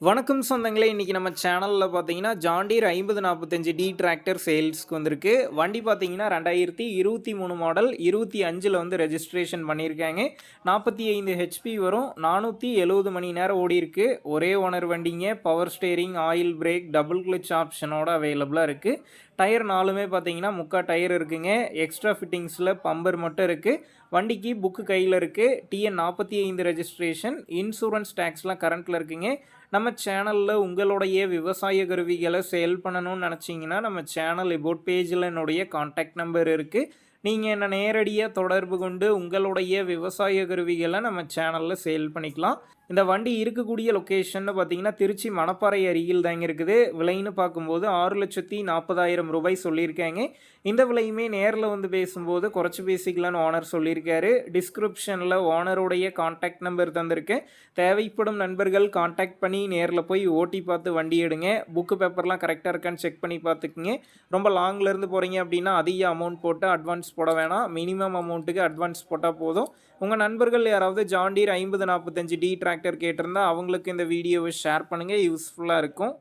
வணக்கம் சொந்தங்களே! இன்னைக்கு நம்ம சேனல்ல பார்த்தீங்கன்னா, ஜான் டீர் 5045 டிராக்டர் சேல்ஸ்க்கு வந்திருக்கு. வண்டி பார்த்தீங்கன்னா 2023 மாடல் 25ல வந்து ரெஜிஸ்ட்ரேஷன் பண்ணியிருக்காங்க. 45 ஹெச்பி வரும். 470 மணி நேரம் ஓடியிருக்கு. ஒரே ஓனர் வண்டிங்க. Power steering, oil brake, double clutch ஆப்ஷனோட அவைலபிளா இருக்கு. டயர் 4மே பார்த்தீங்கன்னா, முக்கா டயர் இருக்குங்க. எக்ஸ்ட்ரா ஃபிட்டிங்ஸ்ல பம்பர் மட்டும் இருக்கு. வண்டிக்கு புக்கு கையில இருக்கு. TN 45 registration. இன்சூரன்ஸ் டேக்ஸ்லாம் கரண்ட்ல இருக்குங்க. நம்ம சேனல்ல உங்களுடைய விவசாய கருவிகள சேல் பண்ணணும்னு நெனச்சீங்கன்னா, நம்ம சேனல் எபோட் பேஜ்ல என்னுடைய கான்டாக்ட் நம்பர் இருக்கு. நீங்க என்ன நேரடியா தொடர்பு கொண்டு உங்களுடைய விவசாய கருவிகள நம்ம சேனல்ல சேல் பண்ணிக்கலாம். இந்த வண்டி இருக்கக்கூடிய லொகேஷன்னு பார்த்தீங்கன்னா, திருச்சி மணப்பாறை அருகில் தாங்க இருக்குது. விலைன்னு பார்க்கும்போது ரூ. 6,40,000 சொல்லியிருக்காங்க. இந்த விலையுமே நேர்ல வந்து பேசும்போது குறைச்சு பேசிக்கலான்னு ஓனர் சொல்லியிருக்காரு. டிஸ்கிரிப்ஷன்ல ஓனருடைய கான்டாக்ட் நம்பர் தந்திருக்கேன். தேவைப்படும் நண்பர்கள் கான்டாக்ட் பண்ணி நேர்ல போய் ஓட்டி பார்த்து வண்டி எடுங்க. புக்கு பேப்பர்லாம் கரெக்ட்டா இருக்கான்னு செக் பண்ணி பார்த்துக்குங்க. ரொம்ப லாங்லேருந்து போகிறீங்க அப்படின்னா அதிக அமௌண்ட் போட்டு அட்வான்ஸ் போட வேணாம். மினிமம் அமௌண்ட்டுக்கு அட்வான்ஸ் போட்டா போதும். உங்க நண்பர்கள் யாராவது ஜான் டீர் 5045 டிராக்டர் கேட்டிருந்தா அவங்களுக்கு இந்த வீடியோவை ஷேர் பண்ணுங்க. யூஸ்ஃபுல்லா இருக்கும்.